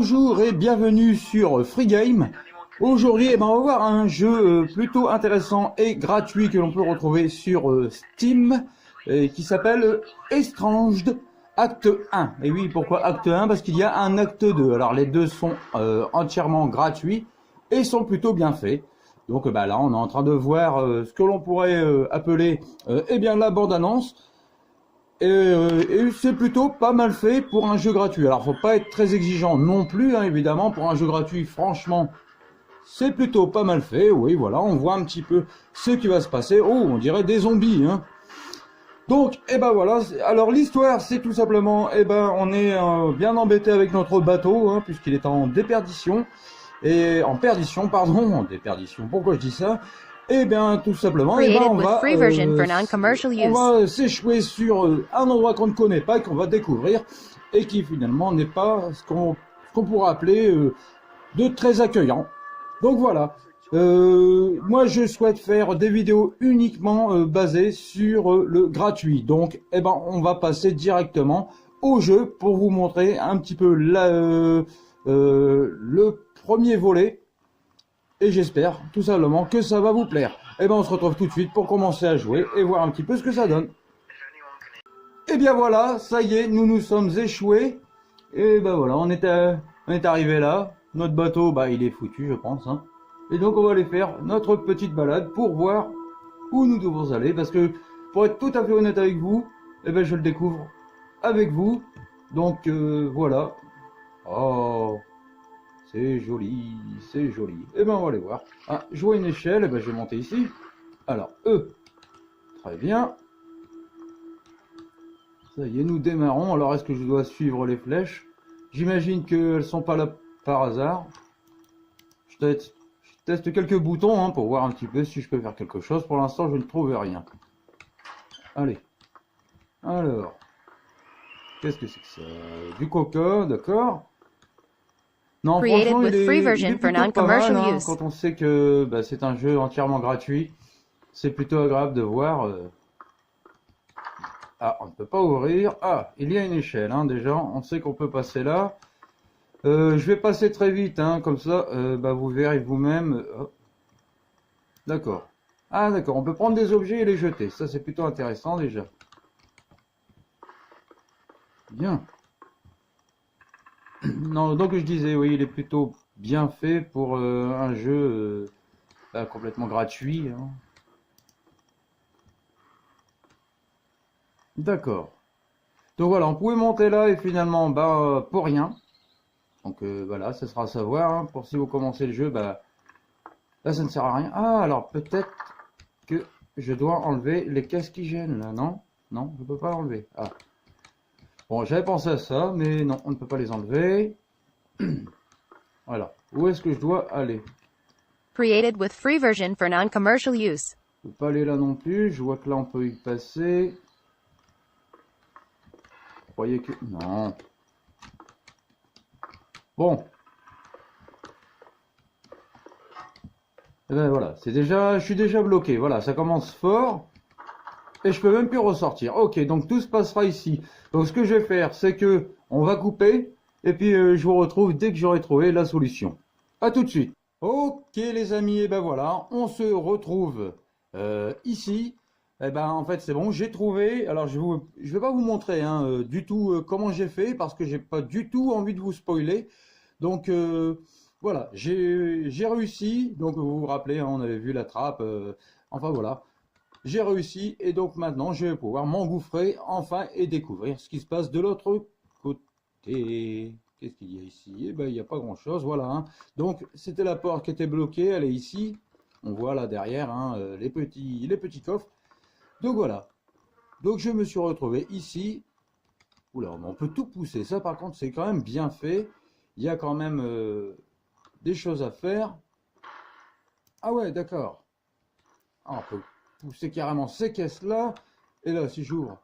Bonjour et bienvenue sur Free Game. Aujourd'hui, on va voir un jeu plutôt intéressant et gratuit que l'on peut retrouver sur Steam qui s'appelle Estranged Acte 1. Et oui, pourquoi Acte 1? Parce qu'il y a un Acte 2. Alors les deux sont entièrement gratuits et sont plutôt bien faits. Donc là, on est en train de voir ce que l'on pourrait appeler la bande-annonce. Et c'est plutôt pas mal fait pour un jeu gratuit. Alors faut pas être très exigeant non plus, hein, évidemment, pour un jeu gratuit, franchement, c'est plutôt pas mal fait. Oui, voilà, on voit un petit peu ce qui va se passer. Oh, on dirait des zombies, hein. Donc, voilà, alors l'histoire, c'est tout simplement, on est bien embêté avec notre bateau, hein, puisqu'il est en déperdition, en déperdition, pourquoi je dis ça? Tout simplement, on va s'échouer sur un endroit qu'on ne connaît pas, qu'on va découvrir, et qui finalement n'est pas ce qu'on pourrait appeler de très accueillant. Donc voilà, moi je souhaite faire des vidéos uniquement basées sur le gratuit. Donc on va passer directement au jeu pour vous montrer un petit peu le premier volet. Et j'espère tout simplement que ça va vous plaire. On se retrouve tout de suite pour commencer à jouer et voir un petit peu ce que ça donne. Et bien voilà, ça y est, nous nous sommes échoués. Et voilà, on est arrivé là. Notre bateau, il est foutu, je pense, hein. Et donc on va aller faire notre petite balade pour voir où nous devons aller. Parce que pour être tout à fait honnête avec vous, je le découvre avec vous. Donc voilà. Oh, c'est joli, c'est joli. On va aller voir. Ah, je vois une échelle, je vais monter ici. Alors, très bien. Ça y est, nous démarrons. Alors, est-ce que je dois suivre les flèches? J'imagine qu'elles sont pas là par hasard. Je teste quelques boutons hein, pour voir un petit peu si je peux faire quelque chose. Pour l'instant, je ne trouve rien. Allez. Alors. Qu'est-ce que c'est que ça? Du coca, d'accord. Non, franchement, il est plutôt pas mal, hein, quand on sait que c'est un jeu entièrement gratuit. C'est plutôt agréable de voir. Ah, on ne peut pas ouvrir. Ah, il y a une échelle, hein, déjà. On sait qu'on peut passer là. Je vais passer très vite, hein, comme ça, vous verrez vous-même. D'accord. Ah, d'accord, on peut prendre des objets et les jeter. Ça, c'est plutôt intéressant, déjà. Bien. Non, donc je disais, oui, il est plutôt bien fait pour un jeu complètement gratuit, hein. D'accord. Donc voilà, on pouvait monter là et finalement, pour rien. Donc voilà, ça sera à savoir, hein, pour si vous commencez le jeu, là ça ne sert à rien. Ah, alors peut-être que je dois enlever les caisses qui gênent là, non? Non, je peux pas enlever. Ah. Bon, j'avais pensé à ça, mais non, on ne peut pas les enlever. Voilà. Où est-ce que je dois aller? Created with free version for non-commercial use. Je peux pas aller là non plus. Je vois que là on peut y passer. Vous croyez que... Non. Bon. Voilà, c'est déjà... Je suis déjà bloqué. Voilà, ça commence fort. Et je peux même plus ressortir. Ok, donc tout se passera ici. Donc ce que je vais faire, c'est que on va couper. Et puis je vous retrouve dès que j'aurai trouvé la solution. A tout de suite. Ok les amis, et voilà, on se retrouve ici. En fait c'est bon, j'ai trouvé. Alors je vais pas vous montrer hein, du tout comment j'ai fait parce que j'ai pas du tout envie de vous spoiler. Donc voilà, j'ai réussi. Donc vous vous rappelez, hein, on avait vu la trappe. Enfin voilà. J'ai réussi et donc maintenant je vais pouvoir m'engouffrer enfin et découvrir ce qui se passe de l'autre côté. Qu'est-ce qu'il y a ici? Il n'y a pas grand chose, voilà. Hein. Donc c'était la porte qui était bloquée, elle est ici. On voit là derrière hein, les petits coffres. Donc voilà. Donc je me suis retrouvé ici. Oula, on peut tout pousser. Ça par contre c'est quand même bien fait. Il y a quand même des choses à faire. Ah ouais, d'accord. Ah, on peut pousser carrément ces caisses là. Et là si j'ouvre,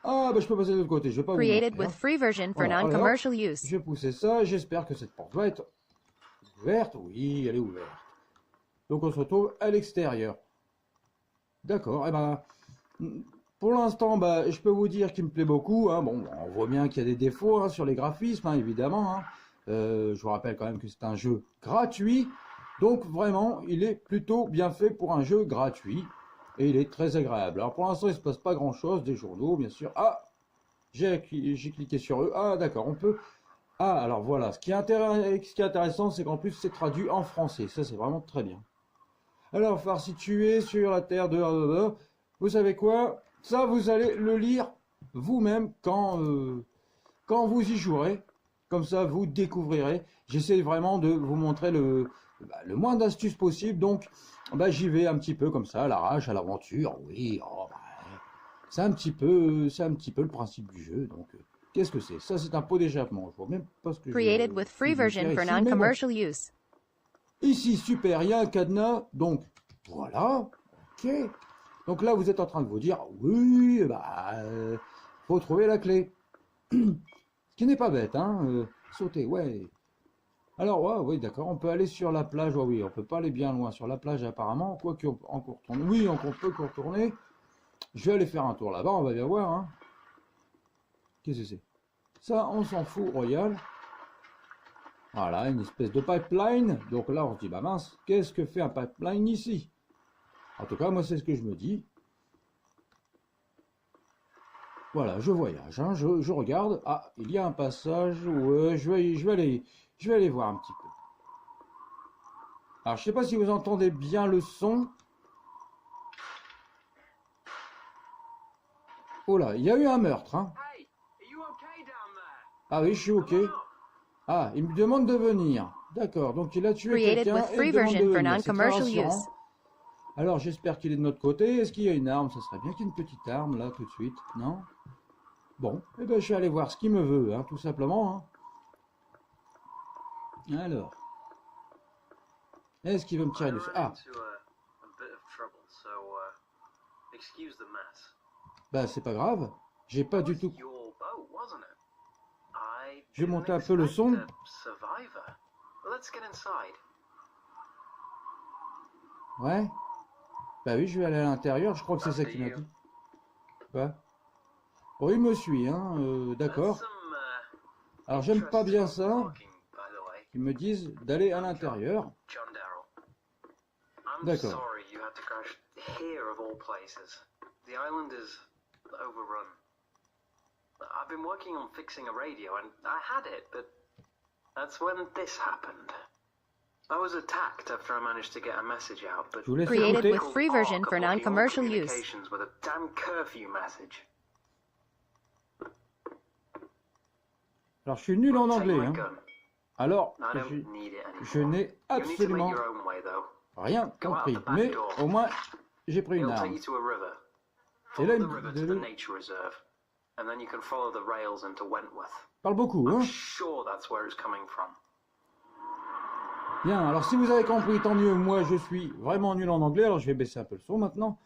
ah je peux passer de l'autre côté, je vais pas vous montrer, with free version for voilà. non-commercial use. Je vais pousser ça, j'espère que cette porte va être ouverte. Oui, elle est ouverte. Donc on se retrouve à l'extérieur. D'accord, pour l'instant je peux vous dire qu'il me plaît beaucoup hein. Bon, on voit bien qu'il y a des défauts hein, sur les graphismes hein, évidemment hein. Je vous rappelle quand même que c'est un jeu gratuit. Donc vraiment, il est plutôt bien fait pour un jeu gratuit. Et il est très agréable. Alors pour l'instant, il ne se passe pas grand-chose. Des journaux, bien sûr. Ah, j'ai cliqué sur eux. Ah, d'accord, on peut... Ah, alors voilà. Ce qui est intéressant, c'est qu'en plus, c'est traduit en français. Ça, c'est vraiment très bien. Alors, phare situé sur la terre de... Vous savez quoi? Ça, vous allez le lire vous-même quand vous y jouerez. Comme ça, vous découvrirez. J'essaie vraiment de vous montrer le moins d'astuces possible. Donc, j'y vais un petit peu comme ça, à l'arrache, à l'aventure. Oui, c'est un petit peu le principe du jeu. Donc, qu'est-ce que c'est? Ça, c'est un pot d'échappement. Je vois même pas ce que Created with free version for ici, mais bon. non-commercial use. Ici, super, il y a un cadenas. Donc, voilà. Ok. Donc là, vous êtes en train de vous dire, oui, faut trouver la clé. Ce qui n'est pas bête, hein. Sauter, ouais. Alors, ouais, oui, d'accord, on peut aller sur la plage. Oh, oui, on peut pas aller bien loin sur la plage, apparemment. Quoi qu'on peut retourner. Oui, on peut retourner. Je vais aller faire un tour là-bas, on va bien voir, hein. Qu'est-ce que c'est? Ça, on s'en fout, royal. Voilà, une espèce de pipeline. Donc là, on se dit, bah mince, qu'est-ce que fait un pipeline ici? En tout cas, moi, c'est ce que je me dis. Voilà, je voyage, hein, je regarde. Ah, il y a un passage. Ouais, je vais aller voir un petit peu. Alors, je sais pas si vous entendez bien le son. Oh là, il y a eu un meurtre, hein. Ah oui, je suis ok. Ah, il me demande de venir. D'accord, donc il a tué Created quelqu'un with et free il demande de version for venir. C'est très non-commercial rassurant. use. Alors, j'espère qu'il est de notre côté. Est-ce qu'il y a une arme? Ça serait bien qu'il y ait une petite arme, là, tout de suite. Non? Bon, eh ben, je vais aller voir ce qu'il me veut, hein, tout simplement. Hein. Alors. Est-ce qu'il veut me tirer dessus? Ah! Bah, c'est pas grave. J'ai pas du tout... Je vais monter un peu le son. Ouais. Bah oui, je vais aller à l'intérieur. Je crois que c'est ça qu'il m'a dit. Quoi? Oh, il me suit, hein. D'accord. Alors, j'aime pas bien ça. Ils me disent d'aller à l'intérieur. D'accord. I've been working on fixing a radio and I had it, but that's when this happened. I was attacked after I managed to get a message out, but Je vous laisse Created écouter. with free version for non-commercial use. communications with a damn curfew message. Alors, je suis nul en Take anglais, my hein. gun. Alors, I don't need it je anymore. n'ai You need to make absolument your own way, though. rien compris. Mais au moins, j'ai pris une It'll take arme. you to a river. Et là, Follow il the river to the nature reserve, and then you can follow the rails into Wentworth. parle beaucoup, I'm hein. sure that's where it's coming from. Bien, alors si vous avez compris, tant mieux. Moi, je suis vraiment nul en anglais. Alors, je vais baisser un peu le son maintenant.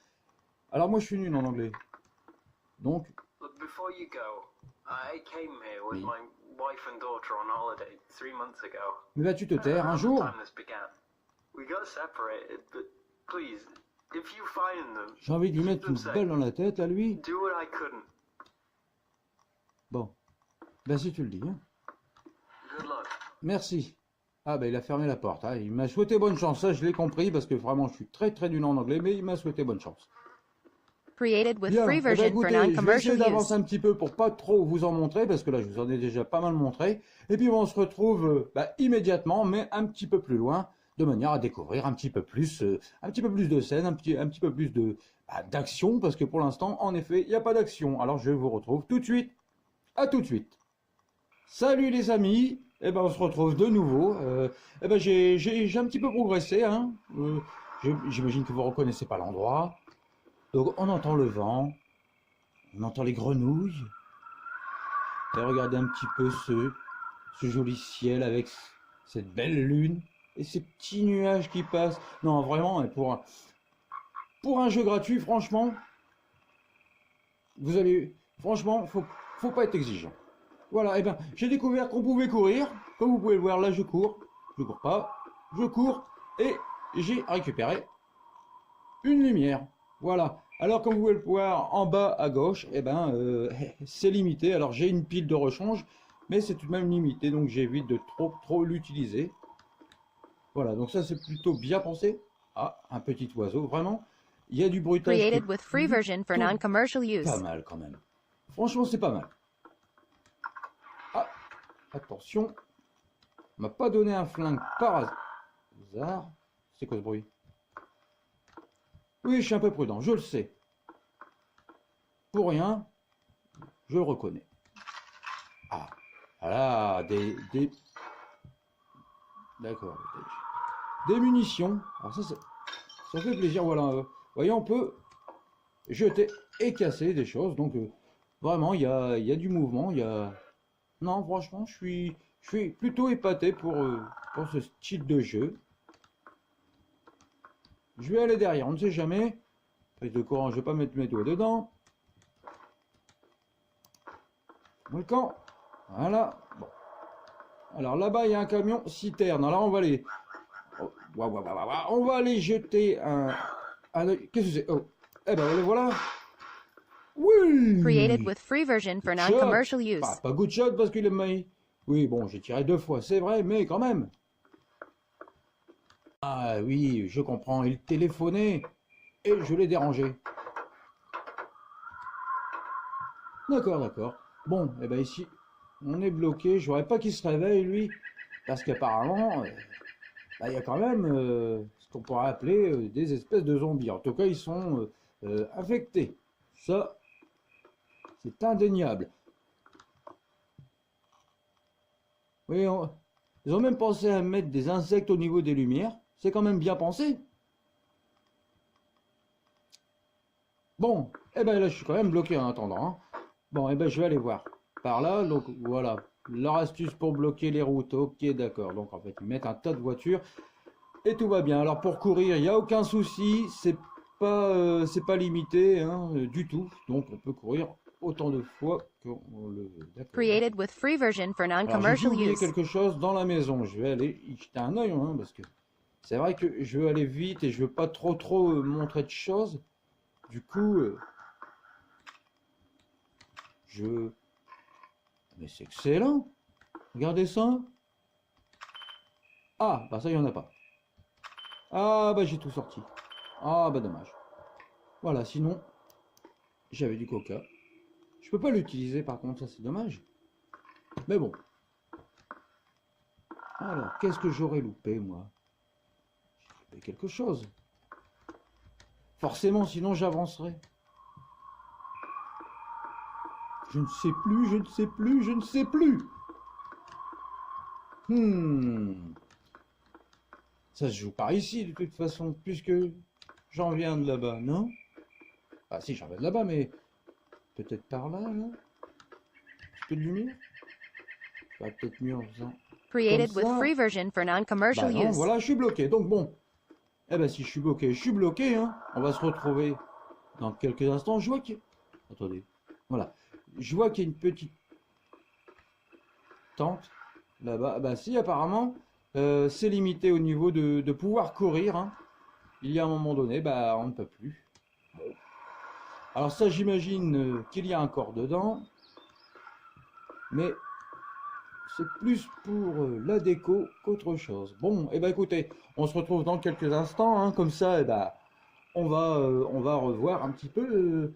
Alors, moi, je suis nul en anglais. Donc, Look, before you go, I came here with Oui. my wife and daughter on holiday 3 months ago. mais vas-tu te taire un Around the jour? time this began. We got separated, but please, if you find them, J'ai envie de lui keep mettre them une safe. balle dans la tête à lui. Do what I couldn't. Bon, ben si tu le dis. Hein. Good luck. Merci. Ah ben il a fermé la porte. Hein. Il m'a souhaité bonne chance. Ça, je l'ai compris parce que vraiment, je suis très très nul en anglais, mais il m'a souhaité bonne chance. Created with Bien, free eh ben, version for écoutez, je vais essayer non-commercial d'avancer use. un petit peu pour pas trop vous en montrer, parce que là, je vous en ai déjà pas mal montré. Et puis, on se retrouve immédiatement, mais un petit peu plus loin, de manière à découvrir un petit peu plus de scènes, un petit peu plus de d'action, parce que pour l'instant, en effet, il n'y a pas d'action. Alors, je vous retrouve tout de suite. À tout de suite. Salut les amis. Eh ben, on se retrouve de nouveau. Eh ben, j'ai un petit peu progressé, hein. J'imagine que vous reconnaissez pas l'endroit. Donc on entend le vent, on entend les grenouilles. Et regardez un petit peu ce joli ciel avec cette belle lune et ces petits nuages qui passent. Non, vraiment, pour un jeu gratuit, franchement, franchement, faut pas être exigeant. Voilà, et ben, j'ai découvert qu'on pouvait courir. Comme vous pouvez le voir, là, je cours pas, je cours et j'ai récupéré une lumière. Voilà. Alors, comme vous pouvez le voir en bas à gauche, eh ben, c'est limité. Alors, j'ai une pile de rechange. mais c'est tout de même limité, donc j'évite de trop l'utiliser. Voilà, donc ça c'est plutôt bien pensé. Ah, un petit oiseau, vraiment. Il y a du bruitage qui est Created with free version for plutôt non-commercial pas use. mal quand même. Franchement, c'est pas mal. Ah, attention. On m'a pas donné un flingue par hasard. C'est quoi ce bruit? Oui, je suis un peu prudent, je le sais. Pour rien, je le reconnais. Ah, voilà, D'accord. Des munitions. Alors ça fait plaisir, voilà. Voyez, on peut jeter et casser des choses. Donc, vraiment, il y a du mouvement. Non, franchement, je suis plutôt épaté pour ce style de jeu. Je vais aller derrière, on ne sait jamais. Prise de courant, je vais pas mettre mes doigts dedans. Volcan. Voilà. Bon. Alors là-bas, il y a un camion citerne. Alors on va aller. Oh, on va aller jeter qu'est-ce que c'est? Oh. Eh ben voilà. Created Oui. with free version for Good shot. non-commercial use. Pas good shot parce qu'il est maïs. Oui, bon, j'ai tiré 2 fois, c'est vrai, mais quand même. Ah oui, je comprends. Il téléphonait et je l'ai dérangé. D'accord, d'accord. Bon, eh ben ici, on est bloqué. Je voudrais pas qu'il se réveille, lui, parce qu'apparemment, il y a quand même ce qu'on pourrait appeler des espèces de zombies. En tout cas, ils sont infectés. Ça, c'est indéniable. Oui, ils ont même pensé à mettre des insectes au niveau des lumières. C'est quand même bien pensé. Bon, eh ben là, je suis quand même bloqué en attendant. Hein. Bon, eh ben je vais aller voir. Par là, donc voilà. Leur astuce pour bloquer les routes. Ok, d'accord. Donc en fait, ils mettent un tas de voitures et tout va bien. Alors pour courir, il n'y a aucun souci. C'est pas limité hein, du tout. Donc on peut courir autant de fois qu'on le veut. D'accord. Created with free version for Alors j'ai dû non-commercial oublier use. quelque chose dans la maison. Je vais aller y jeter un œil hein, parce que c'est vrai que je veux aller vite et je veux pas trop montrer de choses. Du coup, mais c'est excellent. Regardez ça. Ah, bah ça, il n'y en a pas. Ah, bah j'ai tout sorti. Ah, bah dommage. Voilà, sinon, j'avais du coca. Je peux pas l'utiliser, par contre, ça c'est dommage. Mais bon. Alors, qu'est-ce que j'aurais loupé, moi? J'ai loupé quelque chose. Forcément, sinon j'avancerai. Je ne sais plus, je ne sais plus, je ne sais plus. Ça se joue par ici, de toute façon, puisque j'en viens de là-bas, non? Ah si, j'en viens de là-bas, mais peut-être par là, là? Un petit peu de lumière? Ça va peut-être mieux en faisant Created comme with ça. free version for non-commercial Bah non, use. voilà, je suis bloqué. Donc bon, eh ben si je suis bloqué, hein. On va se retrouver dans quelques instants. Je vois qu'il... Attendez, voilà. Je vois qu'il y a une petite tente là-bas. Bah si, apparemment, c'est limité au niveau de pouvoir courir. Hein. Il y a un moment donné, bah on ne peut plus. Bon. Alors ça, j'imagine qu'il y a un corps dedans. Mais c'est plus pour la déco qu'autre chose. Bon, et ben écoutez, on se retrouve dans quelques instants, hein, comme ça, on va revoir un petit peu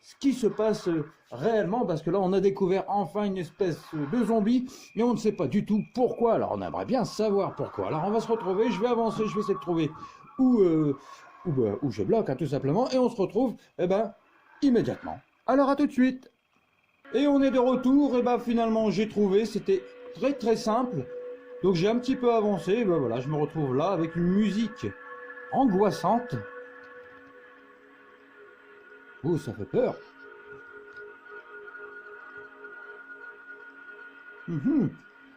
ce qui se passe réellement, parce que là, on a découvert enfin une espèce de zombie, et on ne sait pas du tout pourquoi. Alors, on aimerait bien savoir pourquoi. Alors, on va se retrouver, je vais avancer, je vais essayer de trouver où je bloque, hein, tout simplement, et on se retrouve, immédiatement. Alors, à tout de suite. Et on est de retour, et finalement j'ai trouvé, c'était très simple. Donc j'ai un petit peu avancé, et voilà, je me retrouve là avec une musique angoissante. Oh, ça fait peur.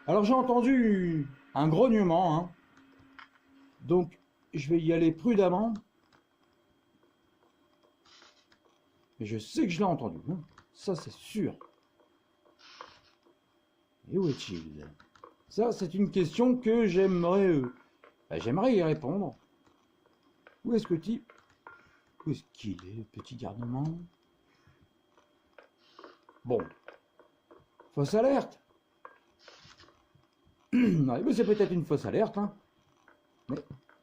Alors j'ai entendu un grognement, hein. Donc je vais y aller prudemment. Mais je sais que je l'ai entendu, hein. Ça c'est sûr. Et où est-il? Ça c'est une question que j'aimerais y répondre. Où est-ce qu'il est, le petit garnement? Bon. Fausse alerte. Ouais, mais c'est peut-être une fausse alerte, hein. Mais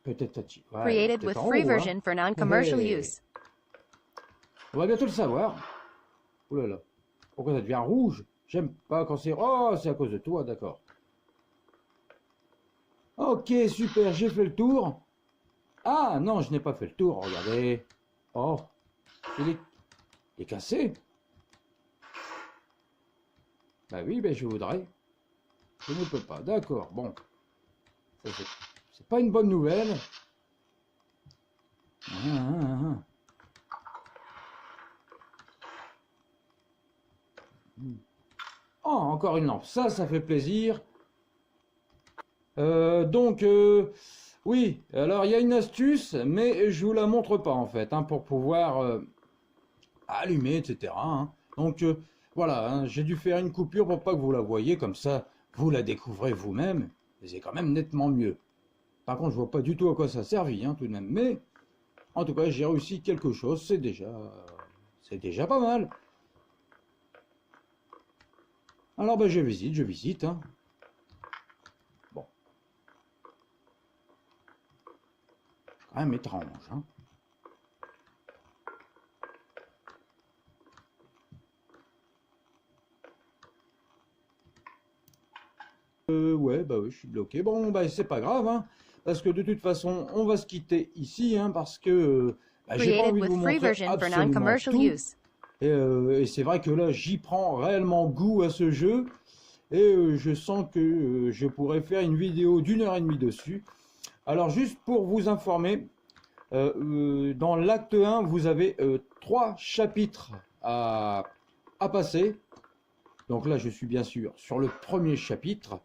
peut-être ouais, Created peut-être with en free haut, version hein. for non-commercial Hey. use. On va bientôt le savoir. Oh là là. Pourquoi ça devient rouge? J'aime pas quand c'est... Oh, c'est à cause de toi, d'accord. Ok, super, j'ai fait le tour. Ah, non, je n'ai pas fait le tour, regardez. Oh, il est cassé. Bah oui, ben je voudrais. Je ne peux pas, d'accord, bon. Ça, c'est pas une bonne nouvelle. Ah. Oh, encore une lampe, ça fait plaisir. Oui, alors il y a une astuce, mais je vous la montre pas en fait, hein, pour pouvoir allumer, etc. Hein. Donc voilà, hein, j'ai dû faire une coupure pour pas que vous la voyez, comme ça vous la découvrez vous-même, et c'est quand même nettement mieux. Par contre, je vois pas du tout à quoi ça servit, hein, tout de même, mais en tout cas j'ai réussi quelque chose, c'est déjà pas mal. Alors ben je visite, hein. Bon. C'est quand même étrange, hein. Ouais, bah oui, je suis bloqué. Bon, bah c'est pas grave, hein, parce que de toute façon, on va se quitter ici, hein, parce que j'ai pas Created envie de with vous free montrer version for absolument non-commercial tout. use. Et c'est vrai que là, j'y prends réellement goût à ce jeu, et je sens que je pourrais faire une vidéo d'1h30 dessus. Alors, juste pour vous informer, dans l'acte 1, vous avez 3 chapitres à passer. Donc là, je suis bien sûr sur le premier chapitre.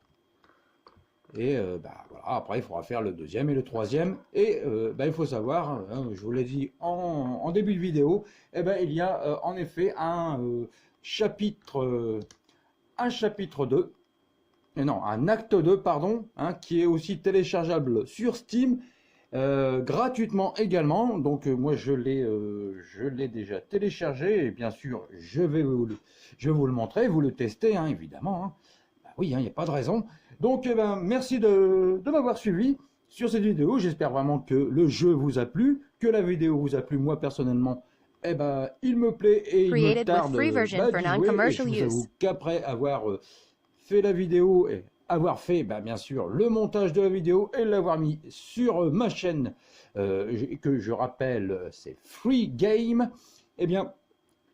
Et voilà, après, il faudra faire le deuxième et le troisième. Et il faut savoir, hein, je vous l'ai dit en début de vidéo, il y a en effet un chapitre 2, et non, un acte 2, pardon, hein, qui est aussi téléchargeable sur Steam, gratuitement également. Donc moi, je l'ai déjà téléchargé, et bien sûr, je vais vous le montrer, vous le tester, hein, évidemment. Hein. Bah oui, il n'y a pas de raison. Donc, merci de m'avoir suivi sur cette vidéo. J'espère vraiment que le jeu vous a plu, que la vidéo vous a plu. Moi, personnellement, il me plaît et il me tarde d'y jouer. Et je vous avoue qu'après avoir fait la vidéo et avoir fait, bien sûr, le montage de la vidéo et l'avoir mis sur ma chaîne, que je rappelle, c'est Free Game,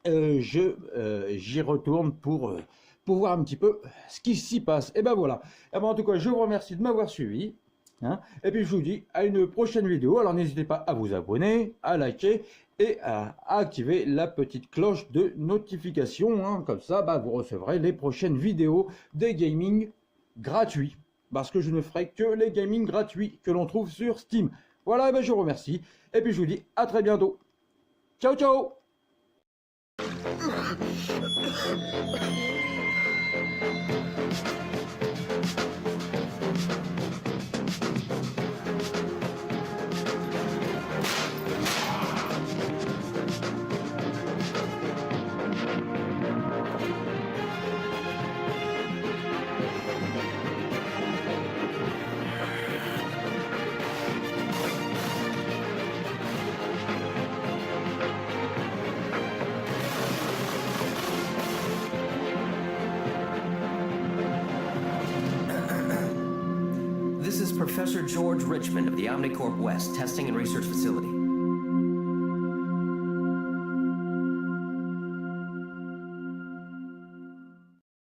j'y retourne pour voir un petit peu ce qui s'y passe. Et voilà. En tout cas, je vous remercie de m'avoir suivi. Hein, et puis je vous dis à une prochaine vidéo. Alors n'hésitez pas à vous abonner, à liker et à activer la petite cloche de notification. Hein, comme ça, vous recevrez les prochaines vidéos des gaming gratuits. Parce que je ne ferai que les gaming gratuits que l'on trouve sur Steam. Voilà, je vous remercie. Et puis je vous dis à très bientôt. Ciao, ciao! This is Professor George Richmond of the Omnicorp West Testing and Research Facility.